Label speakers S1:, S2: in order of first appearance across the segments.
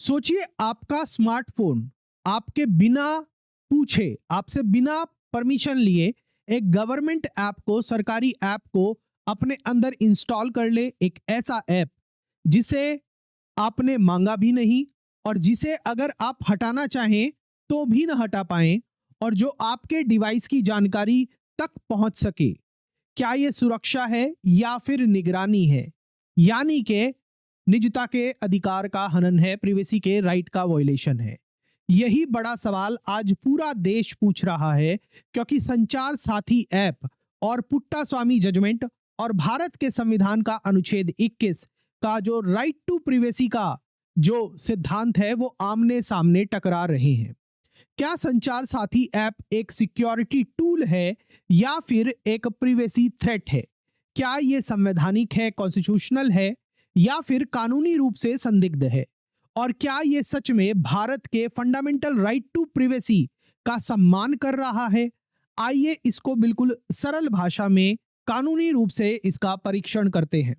S1: सोचिए आपका स्मार्टफोन आपके बिना पूछे, आपसे बिना परमिशन लिए एक गवर्नमेंट ऐप को, सरकारी ऐप को अपने अंदर इंस्टॉल कर ले। एक ऐसा ऐप जिसे आपने मांगा भी नहीं और जिसे अगर आप हटाना चाहें तो भी ना हटा पाएं, और जो आपके डिवाइस की जानकारी तक पहुंच सके। क्या यह सुरक्षा है या फिर निगरानी है? यानी कि निजता के अधिकार का हनन है, प्रिवेसी के राइट का वॉयलेशन है। यही बड़ा सवाल आज पूरा देश पूछ रहा है, क्योंकि संचार साथी ऐप और पुट्टा स्वामी जजमेंट और भारत के संविधान का अनुच्छेद 21 का जो राइट टू प्रिवेसी का जो सिद्धांत है वो आमने सामने टकरा रहे हैं। क्या संचार साथी ऐप एक सिक्योरिटी टूल है या फिर एक प्रिवेसी थ्रेट है? क्या यह संवैधानिक है, कॉन्स्टिट्यूशनल है, या फिर कानूनी रूप से संदिग्ध है? और क्या यह सच में भारत के फंडामेंटल राइट टू प्रिवेसी का सम्मान कर रहा है? आइए इसको बिल्कुल सरल भाषा में कानूनी रूप से इसका परीक्षण करते हैं।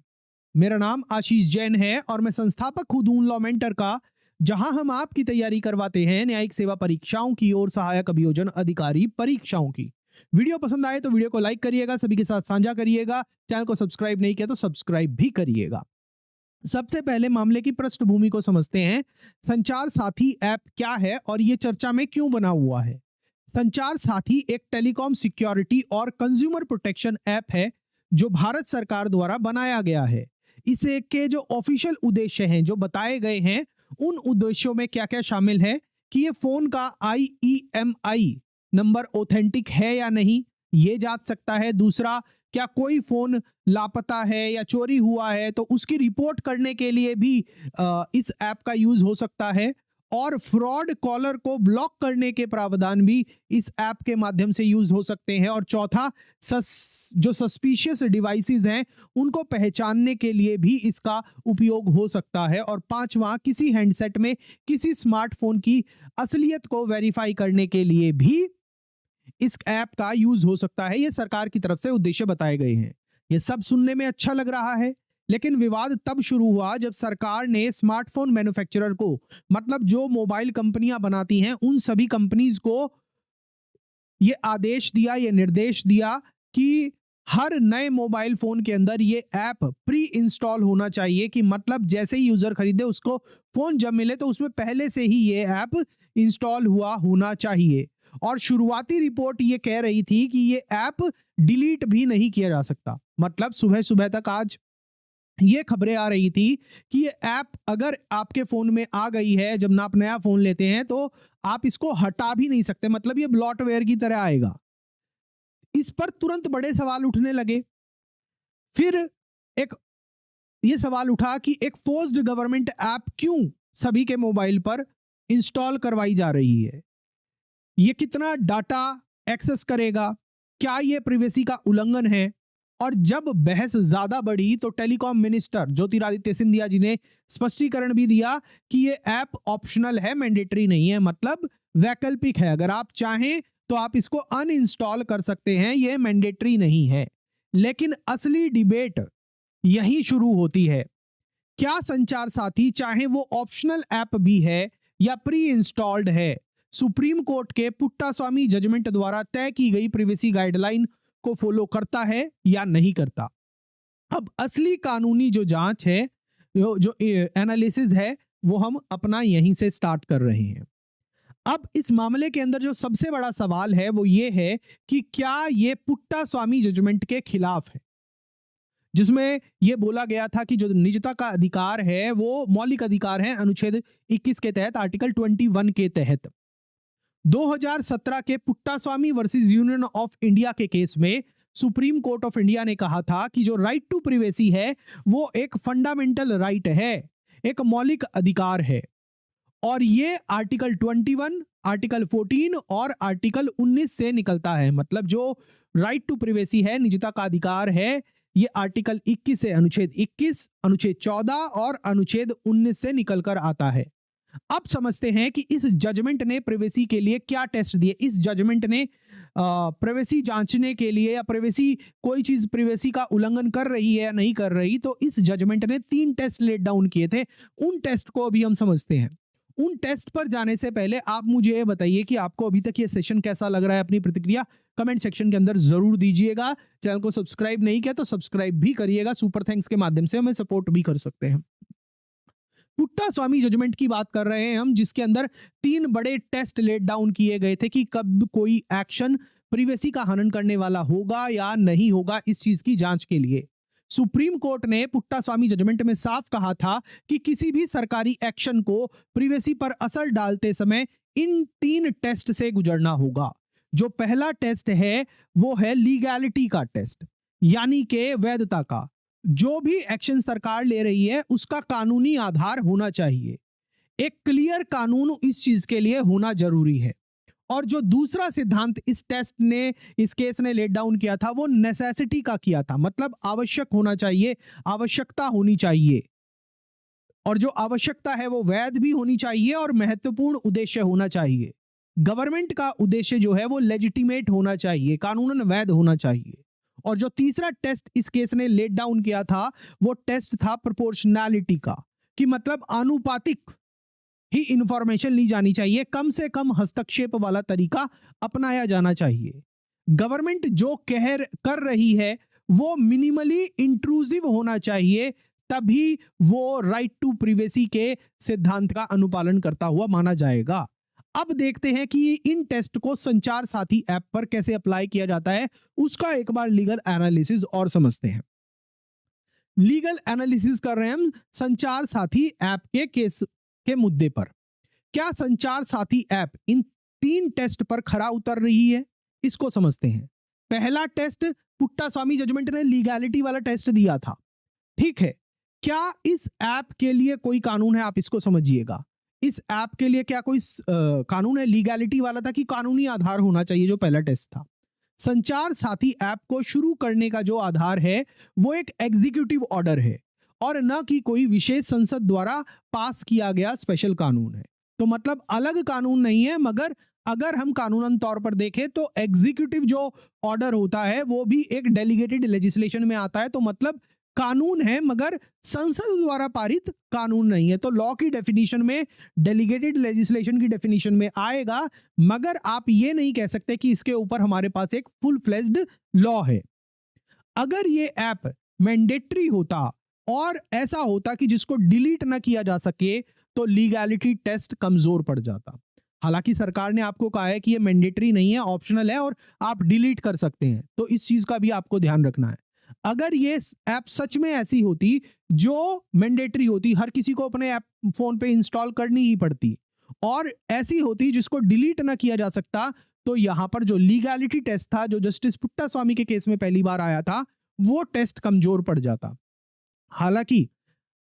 S1: मेरा नाम आशीष जैन है और मैं संस्थापक हूं दून लॉ मेंटर का, जहां हम आपकी तैयारी करवाते हैं न्यायिक सेवा परीक्षाओं की और सहायक अभियोजन अधिकारी परीक्षाओं की। वीडियो पसंद आए तो वीडियो को लाइक करिएगा, सभी के साथ साझा करिएगा, चैनल को सब्सक्राइब नहीं किया तो सब्सक्राइब भी करिएगा। सबसे पहले मामले की पृष्ठभूमि को समझते हैं। संचार साथी ऐप क्या है और यह चर्चा में क्यों बना हुआ है? संचार साथी एक टेलीकॉम सिक्योरिटी और कंज्यूमर प्रोटेक्शन ऐप है जो भारत सरकार द्वारा बनाया गया है। इसे के जो ऑफिशियल उद्देश्य हैं जो बताए गए हैं, उन उद्देश्यों में क्या क्या शामिल है कि ये फोन का IEMI नंबर ऑथेंटिक है या नहीं, ये जांच सकता है। दूसरा, क्या कोई फोन लापता है या चोरी हुआ है तो उसकी रिपोर्ट करने के लिए भी इस ऐप का यूज हो सकता है। और फ्रॉड कॉलर को ब्लॉक करने के प्रावधान भी इस ऐप के माध्यम से यूज हो सकते हैं। और चौथा, जो सस्पिशियस डिवाइसेस हैं उनको पहचानने के लिए भी इसका उपयोग हो सकता है। और पांचवा, किसी हैंडसेट में किसी स्मार्टफोन की असलियत को वेरीफाई करने के लिए भी इस ऐप का यूज हो सकता है। ये सरकार की तरफ से उद्देश्य बताए गए हैं। ये सब सुनने में अच्छा लग रहा है, लेकिन विवाद तब शुरू हुआ जब सरकार ने स्मार्टफोन मैन्युफैक्चरर को, मतलब जो मोबाइल कंपनियां बनाती हैं, उन सभी कंपनीज को ये आदेश दिया, ये निर्देश दिया कि हर नए मोबाइल फोन के अंदर ये ऐप प्री इंस्टॉल होना चाहिए। कि मतलब जैसे ही यूजर खरीदे उसको फोन जब मिले तो उसमें पहले से ही ये ऐप इंस्टॉल हुआ होना चाहिए। और शुरुआती रिपोर्ट ये कह रही थी कि ये ऐप डिलीट भी नहीं किया जा सकता। मतलब सुबह सुबह तक आज ये खबरें आ रही थी कि ये ऐप अगर आपके फोन में आ गई है, जब ना आप नया फोन लेते हैं, तो आप इसको हटा भी नहीं सकते। मतलब ये ब्लॉटवेयर की तरह आएगा। इस पर तुरंत बड़े सवाल उठने लगे। फिर एक ये सवाल उठा कि एक फोर्स्ड गवर्नमेंट ऐप क्यों सभी के मोबाइल पर इंस्टॉल करवाई जा रही है? ये कितना डाटा एक्सेस करेगा? क्या ये प्रिवेसी का उल्लंघन है? और जब बहस ज्यादा बढ़ी तो टेलीकॉम मिनिस्टर ज्योतिरादित्य सिंधिया जी ने स्पष्टीकरण भी दिया कि ये ऐप ऑप्शनल है, मैंडेटरी नहीं है। मतलब वैकल्पिक है, अगर आप चाहें तो आप इसको अनइंस्टॉल कर सकते हैं, ये मैंडेटरी नहीं है। लेकिन असली डिबेट यही शुरू होती है। क्या संचार साथी, चाहे वो ऑप्शनल ऐप भी है या प्री इंस्टॉल्ड है, सुप्रीम कोर्ट के पुट्टा स्वामी जजमेंट द्वारा तय की गई प्रिवेसी गाइडलाइन को फॉलो करता है या नहीं करता? अब असली कानूनी जो जांच है, जो एनालिसिस है, वो हम अपना यहीं से स्टार्ट कर रहे हैं। अब इस मामले के अंदर जो सबसे बड़ा सवाल है वो ये है कि क्या ये पुट्टा स्वामी जजमेंट के खिलाफ है, जिसमें यह बोला गया था कि जो निजता का अधिकार है वो मौलिक अधिकार है अनुच्छेद 21 के तहत, आर्टिकल 21 के तहत। 2017 के पुट्टा स्वामी वर्सेस यूनियन ऑफ इंडिया के केस में सुप्रीम कोर्ट ऑफ इंडिया ने कहा था कि जो राइट टू प्रिवेसी है वो एक फंडामेंटल राइट है, एक मौलिक अधिकार है। और ये आर्टिकल 21, आर्टिकल 14 और आर्टिकल 19 से निकलता है। मतलब जो राइट टू प्रिवेसी है, निजता का अधिकार है, ये आर्टिकल 21 से, अनुच्छेद 21, अनुच्छेद 14 और अनुच्छेद 19 से निकलकर आता है। अब समझते हैं कि इस जजमेंट ने प्रिवेसी के लिए क्या टेस्ट दिए। इस जजमेंट ने प्रिवेसी जांचने के लिए, या प्रिवेसी, कोई चीज प्रिवेसी का उल्लंघन कर रही है या नहीं कर रही, तो इस जजमेंट ने 3 टेस्ट लेट डाउन किए थे। उन टेस्ट को अभी हम समझते हैं। उन टेस्ट पर जाने से पहले आप मुझे ये बताइए कि आपको अभी तक ये सेशन कैसा लग रहा है। अपनी प्रतिक्रिया कमेंट सेक्शन के अंदर जरूर दीजिएगा। चैनल को सब्सक्राइब नहीं किया तो सब्सक्राइब भी करिएगा। सुपर थैंक्स के माध्यम से हमें सपोर्ट भी कर सकते हैं। पुट्टा स्वामी जजमेंट की बात कर रहे हैं हम, जिसके अंदर 3 बड़े टेस्ट लेट डाउन किए गए थे कि कब कोई एक्शन प्रिवेसी का हनन करने वाला होगा या नहीं होगा। इस चीज की जांच के लिए सुप्रीम कोर्ट ने पुट्टा स्वामी जजमेंट में साफ कहा था कि किसी भी सरकारी एक्शन को प्रिवेसी पर असर डालते समय इन 3 टेस्ट से गुजरना होगा। जो पहला टेस्ट है वो है लीगैलिटी का टेस्ट, यानी कि वैधता का। जो भी एक्शन सरकार ले रही है उसका कानूनी आधार होना चाहिए। एक क्लियर कानून इस चीज के लिए होना जरूरी है। और जो दूसरा सिद्धांत इस टेस्ट ने, इस केस ने लेट डाउन किया था, वो नेसेसिटी का किया था, मतलब आवश्यक होना चाहिए, आवश्यकता होनी चाहिए। और जो आवश्यकता है वो वैध भी होनी चाहिए और महत्वपूर्ण उद्देश्य होना चाहिए। गवर्नमेंट का उद्देश्य जो है वो लेजिटिमेट होना चाहिए, कानूनन वैध होना चाहिए। और जो तीसरा टेस्ट इस केस ने लेट डाउन किया था वो टेस्ट था प्रोपोर्शनैलिटी का, कि मतलब आनुपातिक ही इंफॉर्मेशन ली जानी चाहिए, कम से कम हस्तक्षेप वाला तरीका अपनाया जाना चाहिए। गवर्नमेंट जो कर रही है वो मिनिमली इंट्रूसिव होना चाहिए, तभी वो राइट टू प्रिवेसी के सिद्धांत का अनुपालन करता हुआ माना जाएगा। अब देखते हैं कि इन टेस्ट को संचार साथी ऐप पर कैसे अप्लाई किया जाता है, उसका एक बार लीगल एनालिसिस और समझते हैं। लीगल एनालिसिस कर रहे हैं हम संचार साथी ऐप के केस के मुद्दे पर। क्या संचार साथी ऐप इन 3 टेस्ट पर खरा उतर रही है, इसको समझते हैं। पहला टेस्ट, पुट्टा स्वामी जजमेंट ने लीगैलिटी वाला टेस्ट दिया था, ठीक है। क्या इस ऐप के लिए कोई कानून है, आप इसको समझिएगा। इस ऐप के लिए क्या कोई कानून है? लीगैलिटी वाला था कि कानूनी आधार होना चाहिए, जो पहला टेस्ट था। संचार साथी ऐप को शुरू करने का जो आधार है वो एक एग्जीक्यूटिव ऑर्डर है और न कि कोई विशेष संसद द्वारा पास किया गया स्पेशल कानून है। तो मतलब अलग कानून नहीं है, मगर अगर हम कानूनन तौर पर देखें तो एग्जीक्यूटिव जो ऑर्डर होता है वो भी एक डेलीगेटेड लेजिस्लेशन में आता है। तो मतलब कानून है मगर संसद द्वारा पारित कानून नहीं है। तो लॉ की डेफिनेशन में, डेलीगेटेड लेजिस्लेशन की डेफिनेशन में आएगा, मगर आप ये नहीं कह सकते कि इसके ऊपर हमारे पास एक फुल फ्लेज्ड लॉ है। अगर ये ऐप मैंडेटरी होता और ऐसा होता कि जिसको डिलीट ना किया जा सके तो लीगैलिटी टेस्ट कमजोर पड़ जाता। हालांकि सरकार ने आपको कहा है कि ये मैंडेटरी नहीं है, ऑप्शनल है और आप डिलीट कर सकते हैं, तो इस चीज का भी आपको ध्यान रखना है। अगर ये ऐप सच में ऐसी होती जो मैंडेटरी होती, हर किसी को अपने ऐप फोन पे इंस्टॉल करनी ही पड़ती, और ऐसी होती जिसको डिलीट ना किया जा सकता, तो यहां पर जो लीगैलिटी टेस्ट था, जो जस्टिस पुट्टा स्वामी के केस में पहली बार आया था, वो टेस्ट कमजोर पड़ जाता। हालांकि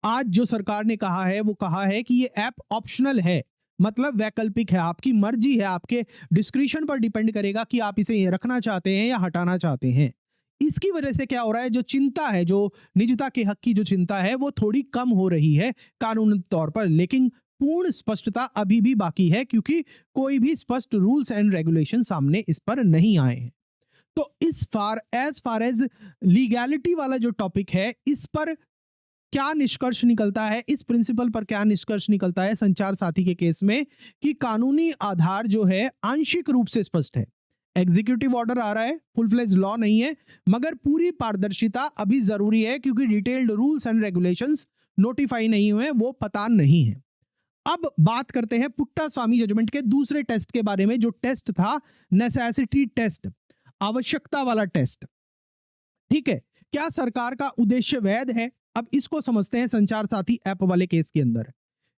S1: आज जो सरकार ने कहा है वो कहा है कि ये ऐप ऑप्शनल है, मतलब वैकल्पिक है, आपकी मर्जी है, आपके डिस्क्रिशन पर डिपेंड करेगा कि आप इसे रखना चाहते हैं या हटाना चाहते हैं। इसकी वजह से क्या हो रहा है, जो चिंता है, जो निजता के हक की जो चिंता है वो थोड़ी कम हो रही है कानूनी तौर पर, लेकिन पूर्ण स्पष्टता अभी भी बाकी है क्योंकि कोई भी स्पष्ट रूल्स एंड रेगुलेशन सामने इस पर नहीं आए हैं। तो इस फार एज लीगैलिटी वाला जो टॉपिक है, इस पर क्या निष्कर्ष निकलता है, इस प्रिंसिपल पर क्या निष्कर्ष निकलता है संचार साथी के केस में, कि कानूनी आधार जो है आंशिक रूप से स्पष्ट है। एग्जीक्यूटिव ऑर्डर आ रहा है, फुल फ्लेज लॉ नहीं है, मगर पूरी पारदर्शिता अभी जरूरी है क्योंकि detailed rules and regulations notify नहीं हुए, वो पता नहीं है। अब बात करते हैं पुट्टा स्वामी जजमेंट के दूसरे टेस्ट के बारे में, जो टेस्ट था नेसेसिटी टेस्ट, आवश्यकता वाला टेस्ट। ठीक है, क्या सरकार का उद्देश्य वैध है? अब इसको समझते हैं संचार साथी ऐप वाले केस के अंदर।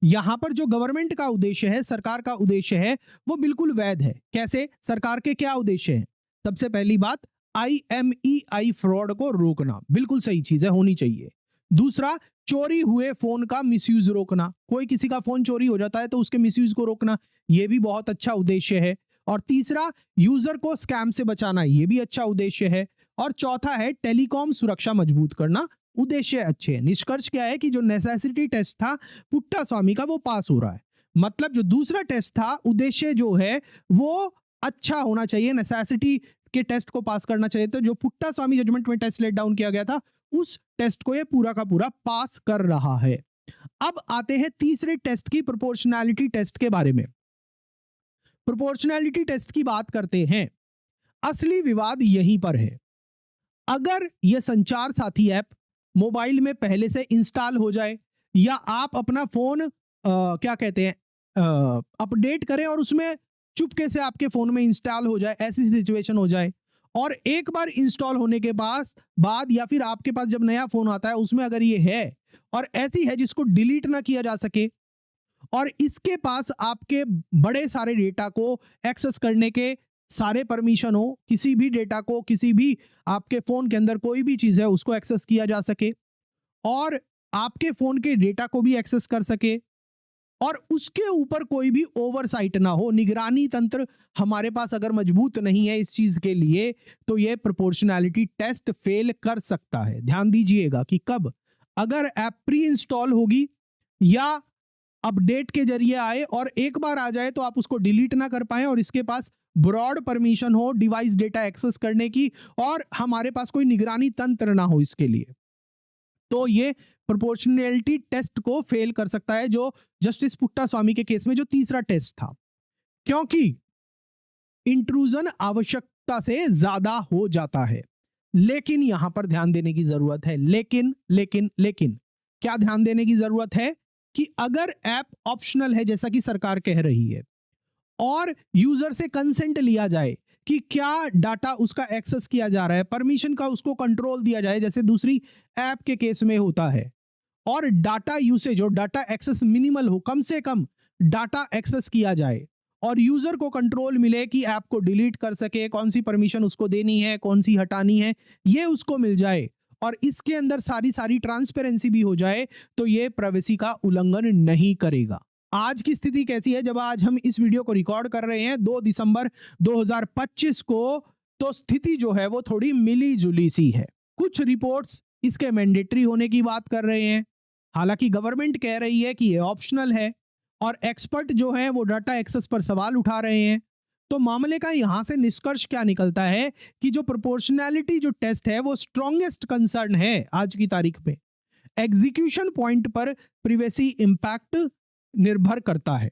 S1: यहां पर जो गवर्नमेंट का उद्देश्य है, सरकार का उद्देश्य है, वो बिल्कुल वैध है। कैसे? सरकार के क्या उद्देश्य हैं? सबसे पहली बात, IMEI फ्रॉड को रोकना, बिल्कुल सही चीज है, होनी चाहिए। दूसरा, चोरी हुए फोन का मिसयूज रोकना, कोई किसी का फोन चोरी हो जाता है तो उसके मिसयूज को रोकना, ये भी बहुत अच्छा उद्देश्य है। और तीसरा, यूजर को स्कैम से बचाना, ये भी अच्छा उद्देश्य है। और चौथा है टेलीकॉम सुरक्षा मजबूत करना, उद्देश्य अच्छे हैं। निष्कर्ष क्या है कि जो नेसेसिटी टेस्ट था पुट्टा स्वामी का, वो पास हो रहा है। मतलब जो दूसरा टेस्ट था, उद्देश्य जो है वो अच्छा होना चाहिए, नेसेसिटी के टेस्ट को पास करना चाहिए। तो जो पुट्टा स्वामी जजमेंट में टेस्ट लेट डाउन किया गया था, उस टेस्ट को ये पूरा का पूरा पास कर रहा है। अब आते हैं तीसरे टेस्ट की, प्रोपोर्शनैलिटी टेस्ट के बारे में। प्रोपोर्शनैलिटी टेस्ट की बात करते हैं, असली विवाद यहीं पर है। अगर यह संचार साथी ऐप मोबाइल में पहले से इंस्टॉल हो जाए या आप अपना फोन क्या कहते हैं अपडेट करें और उसमें चुपके से आपके फोन में इंस्टॉल हो जाए, ऐसी सिचुएशन हो जाए, और एक बार इंस्टॉल होने के बाद या फिर आपके पास जब नया फोन आता है उसमें अगर ये है और ऐसी है जिसको डिलीट ना किया जा सके, और इसके पास आपके बड़े सारे डेटा को एक्सेस करने के सारे परमिशन हो, किसी भी डेटा को, किसी भी आपके फोन के अंदर कोई भी चीज है उसको एक्सेस किया जा सके और आपके फोन के डेटा को भी एक्सेस कर सके, और उसके ऊपर कोई भी ओवरसाइट ना हो, निगरानी तंत्र हमारे पास अगर मजबूत नहीं है इस चीज के लिए, तो यह प्रोपोर्शनैलिटी टेस्ट फेल कर सकता है। ध्यान दीजिएगा कि कब, अगर ऐप प्री इंस्टॉल होगी या अपडेट के जरिए आए और एक बार आ जाए तो आप उसको डिलीट ना कर पाए और इसके पास ब्रॉड परमिशन हो डिवाइस डेटा एक्सेस करने की और हमारे पास कोई निगरानी तंत्र ना हो इसके लिए, तो ये प्रोपोर्शनैलिटी टेस्ट को फेल कर सकता है, जो जस्टिस पुट्टा स्वामी के केस में जो तीसरा टेस्ट था, क्योंकि इंट्रूजन आवश्यकता से ज्यादा हो जाता है। लेकिन यहां पर ध्यान देने की जरूरत है, लेकिन क्या ध्यान देने की जरूरत है कि अगर ऐप ऑप्शनल है जैसा कि सरकार कह रही है और यूजर से कंसेंट लिया जाए कि क्या डाटा उसका एक्सेस किया जा रहा है, परमिशन का उसको कंट्रोल दिया जाए जैसे दूसरी ऐप के केस में होता है, और डाटा यूसेज और डाटा एक्सेस मिनिमल हो, कम से कम डाटा एक्सेस किया जाए और यूजर को कंट्रोल मिले कि ऐप को डिलीट कर सके, कौन सी परमिशन उसको देनी है, कौन सी हटानी है, ये उसको मिल जाए और इसके अंदर सारी ट्रांसपेरेंसी भी हो जाए, तो ये प्राइवेसी का उल्लंघन नहीं करेगा। आज की स्थिति कैसी है, जब आज हम इस वीडियो को रिकॉर्ड कर रहे हैं 2 दिसंबर 2025 को, तो स्थिति जो है वो थोड़ी मिली जुली सी है। कुछ रिपोर्ट्स इसके मैंडेटरी होने की बात कर रहे हैं, हालांकि गवर्नमेंट कह रही है कि ये ऑप्शनल है, और एक्सपर्ट जो है वो डाटा एक्सेस पर सवाल उठा रहे हैं। तो मामले का यहां से निष्कर्ष क्या निकलता है कि जो प्रोपोर्शनैलिटी जो टेस्ट है वो स्ट्रॉन्गेस्ट कंसर्न है आज की तारीख में। एग्जीक्यूशन पॉइंट पर प्रिवेसी इंपैक्ट निर्भर करता है।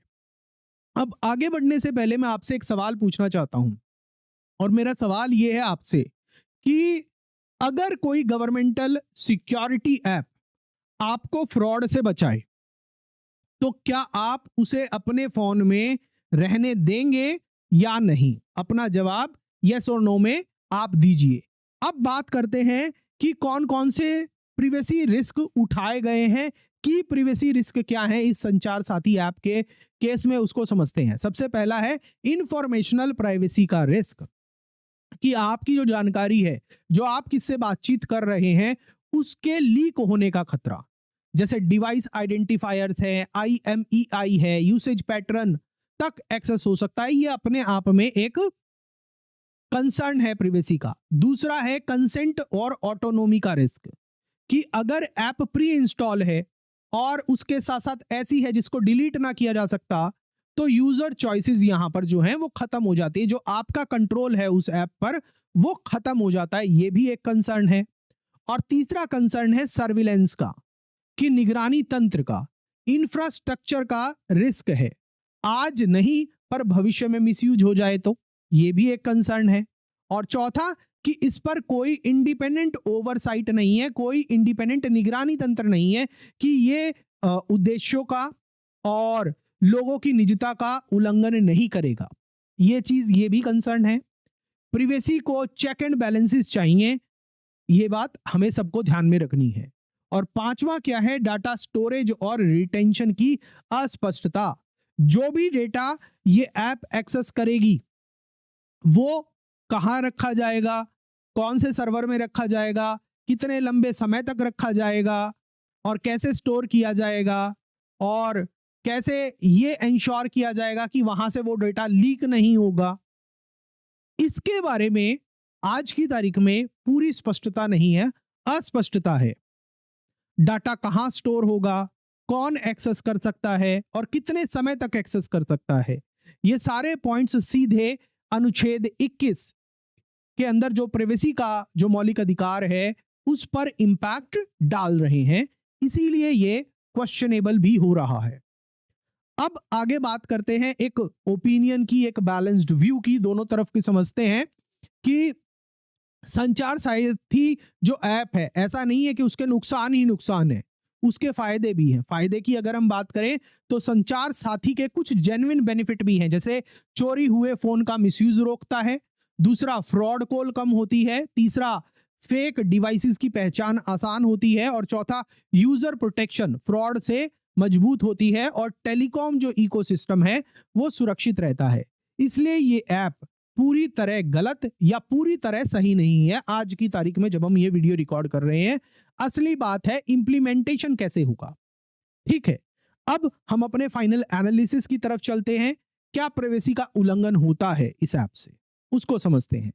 S1: अब आगे बढ़ने से पहले मैं आपसे एक सवाल पूछना चाहता हूं, और मेरा सवाल यह है आपसे कि अगर कोई गवर्नमेंटल सिक्योरिटी ऐप आपको फ्रॉड से बचाए, तो क्या आप उसे अपने फोन में रहने देंगे या नहीं? अपना जवाब यस और नो में आप दीजिए। अब बात करते हैं कि कौन कौन से प्रिवेसी रिस्क उठाए गए हैं, कि प्रिवेसी रिस्क क्या है इस संचार साथी ऐप के केस में, उसको समझते हैं। सबसे पहला है इंफॉर्मेशनल प्राइवेसी का रिस्क, कि आपकी जो जानकारी है, जो आप किससे बातचीत कर रहे हैं, उसके लीक होने का खतरा। जैसे डिवाइस आइडेंटिफायर्स है, IMEI है, यूसेज पैटर्न तक एक्सेस हो सकता है। ये अपने आप में एक कंसर्न है प्रिवेसी का। दूसरा है कंसेंट और ऑटोनोमी का रिस्क, कि अगर ऐप प्री इंस्टॉल है और उसके साथ साथ ऐसी है जिसको डिलीट ना किया जा सकता, तो यूजर चॉइसेस यहां पर जो है वो खत्म हो जाती है, जो आपका कंट्रोल है उस ऐप पर वो खत्म हो जाता है। ये भी एक कंसर्न है। और तीसरा कंसर्न है सर्विलेंस का, कि निगरानी तंत्र का, इंफ्रास्ट्रक्चर का रिस्क है। आज नहीं पर भविष्य में मिसयूज हो जाए तो ये भी एक कंसर्न है। और चौथा कि इस पर कोई इंडिपेंडेंट ओवरसाइट नहीं है, कोई इंडिपेंडेंट निगरानी तंत्र नहीं है कि ये उद्देश्यों का और लोगों की निजता का उल्लंघन नहीं करेगा। ये चीज, ये भी कंसर्न है। प्रिवेसी को चेक एंड बैलेंसेस चाहिए, ये बात हमें सबको ध्यान में रखनी है। और पांचवा क्या है, डाटा स्टोरेज और रिटेंशन की अस्पष्टता। जो भी डेटा ये ऐप एक्सेस करेगी वो कहां रखा जाएगा, कौन से सर्वर में रखा जाएगा, कितने लंबे समय तक रखा जाएगा और कैसे स्टोर किया जाएगा, और कैसे ये इंश्योर किया जाएगा कि वहां से वो डेटा लीक नहीं होगा, इसके बारे में आज की तारीख में पूरी स्पष्टता नहीं है, अस्पष्टता है। डाटा कहां स्टोर होगा, कौन एक्सेस कर सकता है और कितने समय तक एक्सेस कर सकता है, ये सारे पॉइंट्स सीधे अनुच्छेद 21 के अंदर जो प्राइवेसी का जो मौलिक अधिकार है उस पर इंपैक्ट डाल रहे हैं। इसीलिए ये क्वेश्चनेबल भी हो रहा है। अब आगे बात करते हैं एक ओपिनियन की, एक बैलेंस्ड व्यू की, दोनों तरफ की समझते हैं कि संचार साथी जो ऐप है, ऐसा नहीं है कि उसके नुकसान ही नुकसान है, उसके फायदे भी हैं। फायदे की अगर हम बात करें तो संचार साथी के कुछ जेन्युइन बेनिफिट भी हैं, जैसे चोरी हुए फोन का मिसयूज रोकता है, दूसरा फ्रॉड कॉल कम होती है, तीसरा फेक डिवाइसेस की पहचान आसान होती है, और चौथा यूजर प्रोटेक्शन फ्रॉड से मजबूत होती है, और टेलीकॉम जो इकोसिस्टम है वो सुरक्षित रहता है। इसलिए ये ऐप पूरी तरह गलत या पूरी तरह सही नहीं है आज की तारीख में जब हम ये वीडियो रिकॉर्ड कर रहे हैं। असली बात है इंप्लीमेंटेशन कैसे होगा। ठीक है, अब हम अपने फाइनल एनालिसिस की तरफ चलते हैं। क्या प्राइवेसी का उल्लंघन होता है इस ऐप से, उसको समझते हैं।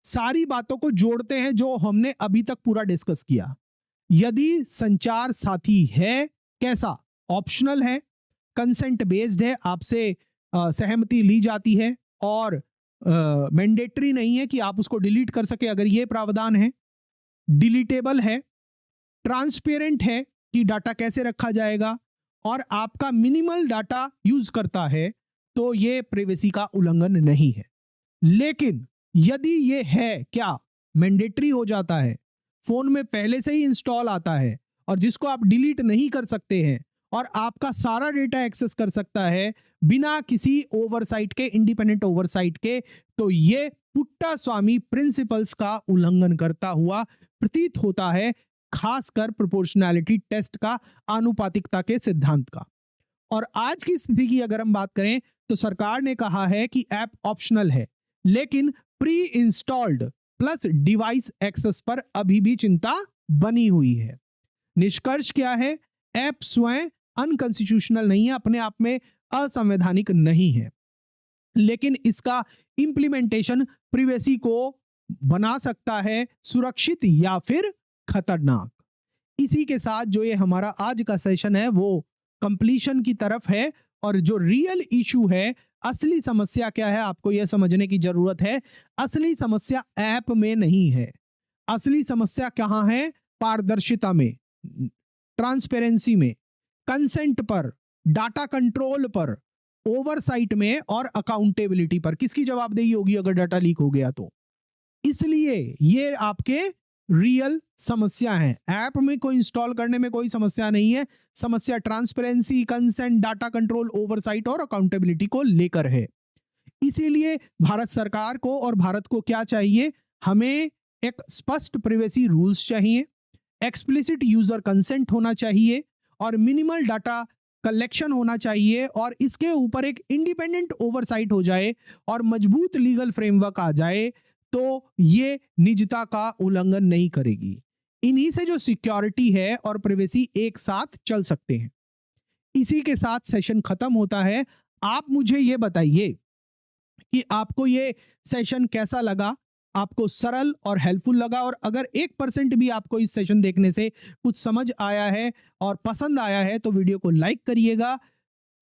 S1: सारी बातों को जोड़ते हैं जो हमने अभी तक पूरा डिस्कस किया। यदि संचार साथी है, कैसा? ऑप्शनल है, कंसेंट बेस्ड है, आपसे सहमति ली जाती है, और मैंडेटरी नहीं है कि आप उसको डिलीट कर सके अगर ये प्रावधान है, डिलीटेबल है, ट्रांसपेरेंट है कि डाटा कैसे रखा जाएगा, और आपका मिनिमल डाटा यूज करता है, तो ये प्राइवेसी का उल्लंघन नहीं है। लेकिन यदि ये है, क्या मैंडेटरी हो जाता है, फोन में पहले से ही इंस्टॉल आता है और जिसको आप डिलीट नहीं कर सकते हैं, और आपका सारा डेटा एक्सेस कर सकता है बिना किसी ओवरसाइट के, इंडिपेंडेंट ओवरसाइट के, तो ये पुट्टा स्वामी प्रिंसिपल्स का उल्लंघन करता हुआ प्रतीत होता है, खासकर प्रोपोर्शनैलिटी टेस्ट का, आनुपातिकता के सिद्धांत का। और आज की स्थिति की अगर हम बात करें तो सरकार ने कहा है कि ऐप ऑप्शनल है, लेकिन preinstalled plus device access पर अभी भी चिंता बनी हुई है। निष्कर्ष क्या है? ऐप स्वयं अनकॉन्स्टिट्यूशनल नहीं है, अपने आप में असंवैधानिक नहीं है, लेकिन इसका इंप्लीमेंटेशन प्राइवेसी को बना सकता है सुरक्षित या फिर खतरनाक। इसी के साथ जो ये हमारा आज का सेशन है वो कंप्लीशन की तरफ है, और जो रियल इशू है, असली समस्या क्या है, आपको यह समझने की जरूरत है। असली समस्या ऐप में नहीं है, असली समस्या कहां है? पारदर्शिता में, ट्रांसपेरेंसी में, कंसेंट पर, डाटा कंट्रोल पर, ओवरसाइट में, और अकाउंटेबिलिटी पर। किसकी जवाबदेही होगी अगर डाटा लीक हो गया तो? इसलिए ये आपके रियल समस्या है। ऐप में कोई इंस्टॉल करने में कोई समस्या नहीं है, समस्या transparency, consent, data control, oversight और अकाउंटेबिलिटी को लेकर है। इसीलिए भारत सरकार को और भारत को क्या चाहिए? हमें एक स्पष्ट प्राइवेसी रूल्स चाहिए, एक्सप्लिसिट यूजर कंसेंट होना चाहिए, और मिनिमल डाटा कलेक्शन होना चाहिए, और इसके ऊपर एक इंडिपेंडेंट ओवरसाइट हो जाए और मजबूत लीगल फ्रेमवर्क आ जाए, तो ये निजता का उल्लंघन नहीं करेगी। इन्हीं से जो सिक्योरिटी है और प्राइवेसी एक साथ चल सकते हैं। इसी के साथ सेशन खत्म होता है। आप मुझे ये बताइए कि आपको ये सेशन कैसा लगा, आपको सरल और हेल्पफुल लगा, और अगर 1% भी आपको इस सेशन देखने से कुछ समझ आया है और पसंद आया है तो वीडियो को लाइक करिएगा,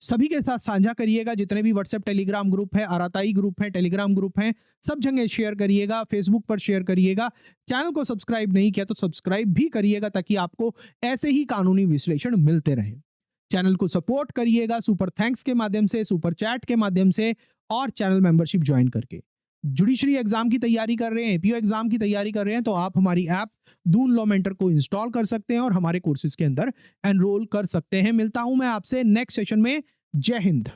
S1: सभी के साथ साझा करिएगा, जितने भी व्हाट्सएप टेलीग्राम ग्रुप है, आराताई ग्रुप है, टेलीग्राम ग्रुप है, सब जगह शेयर करिएगा, फेसबुक पर शेयर करिएगा। चैनल को सब्सक्राइब नहीं किया तो सब्सक्राइब भी करिएगा, ताकि आपको ऐसे ही कानूनी विश्लेषण मिलते रहे। चैनल को सपोर्ट करिएगा सुपर थैंक्स के माध्यम से, सुपर चैट के माध्यम से, और चैनल मेंबरशिप ज्वाइन करके। जुडिशरी एग्जाम की तैयारी कर रहे हैं, एपीओ एग्जाम की तैयारी कर रहे हैं, तो आप हमारी ऐप दून लॉ मेंटर को इंस्टॉल कर सकते हैं और हमारे कोर्सेज के अंदर एनरोल कर सकते हैं। मिलता हूं मैं आपसे नेक्स्ट सेशन में। जय हिंद।